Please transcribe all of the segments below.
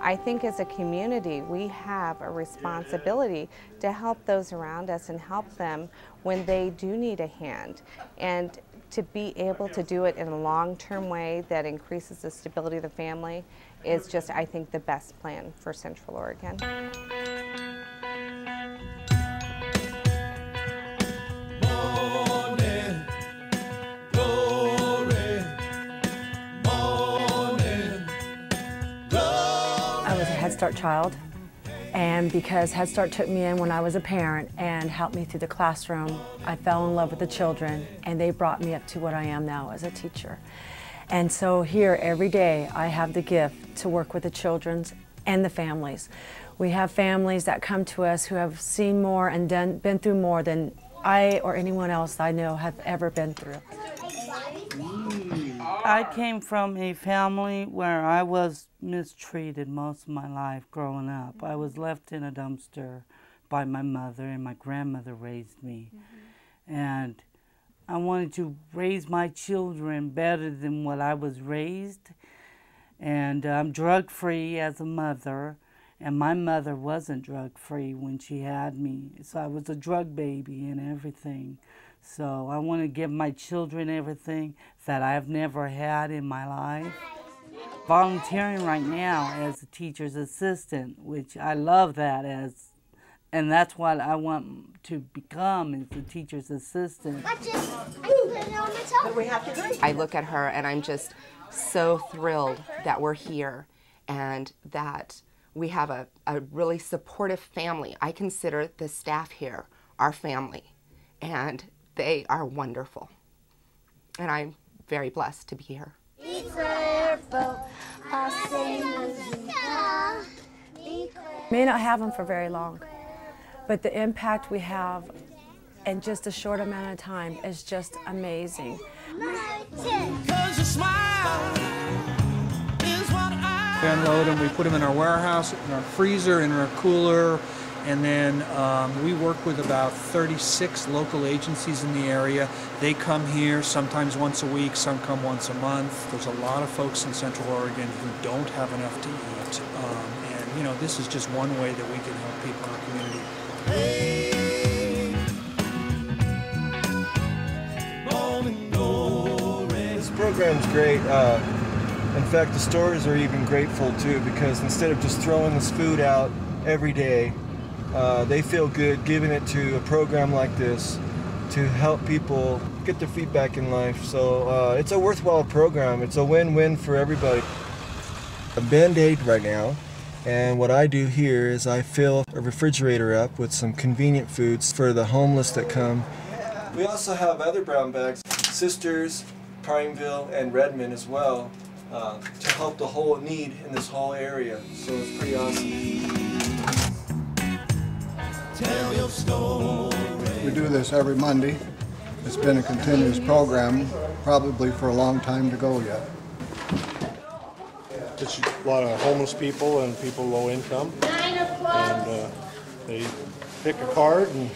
I think as a community we have a responsibility to help those around us and help them when they do need a hand. And to be able to do it in a long-term way that increases the stability of the family is just, I think, the best plan for Central Oregon. I was a Head Start child, and because Head Start took me in when I was a parent and helped me through the classroom, I fell in love with the children, and they brought me up to what I am now as a teacher. And so here, every day, I have the gift to work with the children and the families. We have families that come to us who have seen more and been through more than I or anyone else I know have ever been through. I came from a family where I was mistreated most of my life growing up. I was left in a dumpster by my mother, and my grandmother raised me. And I wanted to raise my children better than what I was raised. And I'm drug-free as a mother, and my mother wasn't drug-free when she had me. So I was a drug baby and everything. So I want to give my children everything that I've never had in my life. Volunteering right now as a teacher's assistant, which I love that and that's what I want to become, is a teacher's assistant. I look at her and I'm just so thrilled that we're here and that we have a really supportive family. I consider the staff here our family, and they are wonderful. And I'm very blessed to be here. May not have them for very long, but the impact we have in just a short amount of time is just amazing. We unload them, we put them in our warehouse, in our freezer, in our cooler, and then we work with about 36 local agencies in the area. They come here sometimes once a week, some come once a month. There's a lot of folks in Central Oregon who don't have enough to eat. And you know, this is just one way that we can help people in our community. This program's great. In fact, the stores are even grateful too, because instead of just throwing this food out every day, they feel good giving it to a program like this to help people get their feet back in life. So it's a worthwhile program. It's a win-win for everybody. A Band-Aid right now, and what I do here is I fill a refrigerator up with some convenient foods for the homeless that come. We also have other brown bags, Sisters, Prineville, and Redmond as well, to help the whole need in this whole area. So it's pretty awesome. Tell your story. We do this every Monday. It's been a continuous program, probably for a long time to go yet. It's a lot of homeless people and people low income. And they pick a card, and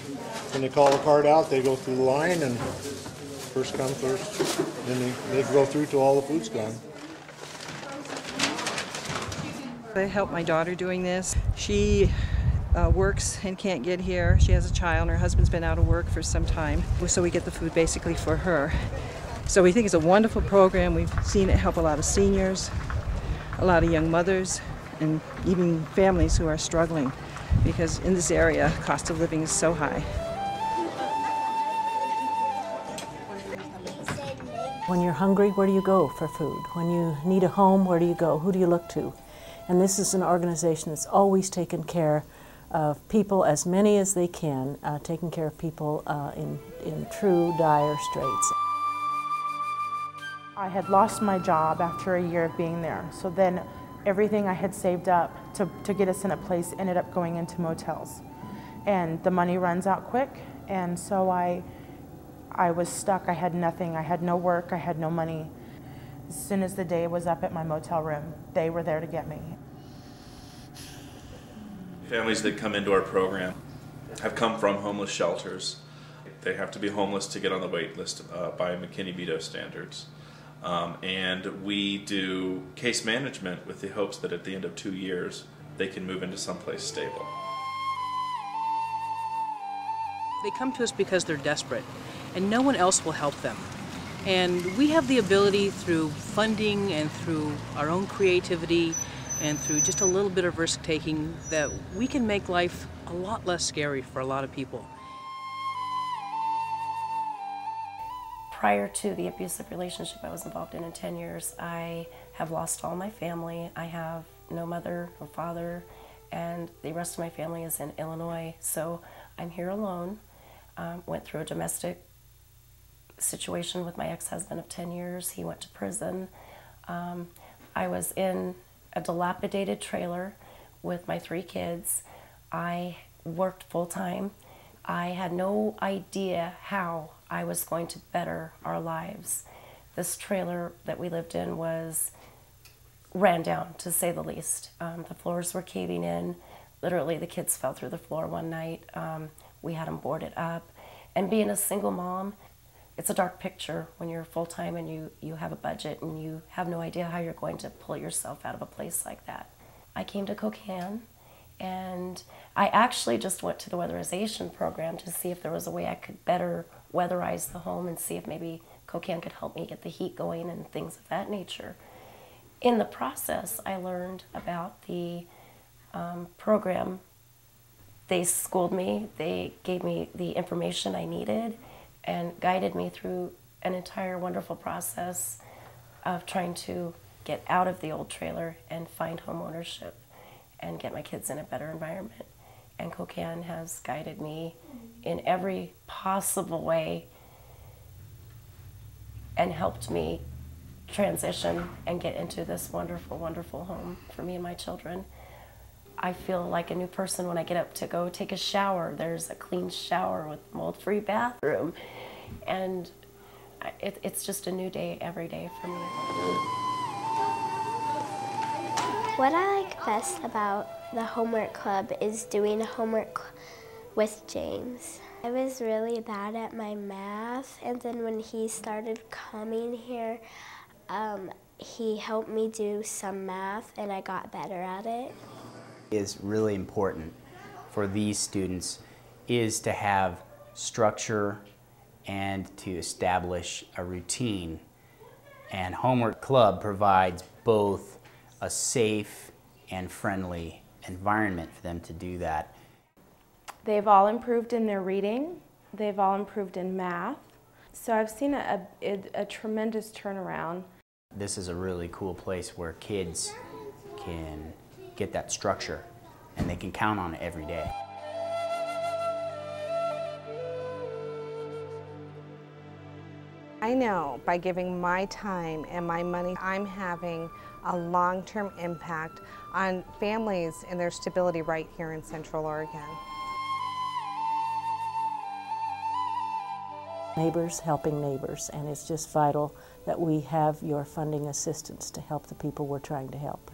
when they call the card out, they go through the line, and first come, first. Then they go through till all the food's gone. I help my daughter doing this. She works and can't get here. She has a child, and her husband's been out of work for some time, so we get the food basically for her. So we think it's a wonderful program. We've seen it help a lot of seniors, a lot of young mothers, and even families who are struggling, because in this area, cost of living is so high. When you're hungry, where do you go for food? When you need a home, where do you go? Who do you look to? And this is an organization that's always taken care of people, as many as they can, taking care of people in true dire straits. I had lost my job after a year of being there, so then everything I had saved up to get us in a place ended up going into motels. And the money runs out quick, and so I was stuck. I had nothing. I had no work. I had no money. As soon as the day was up at my motel room, they were there to get me. Families that come into our program have come from homeless shelters. They have to be homeless to get on the wait list by McKinney-Vito standards. And we do case management with the hopes that at the end of 2 years they can move into someplace stable. They come to us because they're desperate, and no one else will help them. And we have the ability through funding and through our own creativity and through just a little bit of risk-taking that we can make life a lot less scary for a lot of people. Prior to the abusive relationship I was involved in 10 years, I have lost all my family. I have no mother or father, and the rest of my family is in Illinois. So I'm here alone. Went through a domestic situation with my ex-husband of 10 years. He went to prison. I was in a dilapidated trailer with my 3 kids. I worked full-time. I had no idea how I was going to better our lives. This trailer that we lived in ran down, to say the least. The floors were caving in. Literally, the kids fell through the floor one night. We had them boarded up. And being a single mom, it's a dark picture when you're full-time and you have a budget and you have no idea how you're going to pull yourself out of a place like that. I came to Cocan, and I actually just went to the weatherization program to see if there was a way I could better weatherize the home and see if maybe Cocan could help me get the heat going and things of that nature. In the process, I learned about the program. They schooled me, they gave me the information I needed, and guided me through an entire wonderful process of trying to get out of the old trailer and find home ownership and get my kids in a better environment. And Cocan has guided me in every possible way and helped me transition and get into this wonderful, wonderful home for me and my children. I feel like a new person when I get up to go take a shower. There's a clean shower with mold-free bathroom. And it's just a new day every day for me. What I like best about the homework club is doing homework with James. I was really bad at my math, and then when he started coming here, he helped me do some math and I got better at it. Is really important for these students is to have structure and to establish a routine. And Homework Club provides both a safe and friendly environment for them to do that. They've all improved in their reading. They've all improved in math. So I've seen a tremendous turnaround. This is a really cool place where kids can get that structure and they can count on it every day. I know by giving my time and my money, I'm having a long-term impact on families and their stability right here in Central Oregon. Neighbors helping neighbors, and it's just vital that we have your funding assistance to help the people we're trying to help.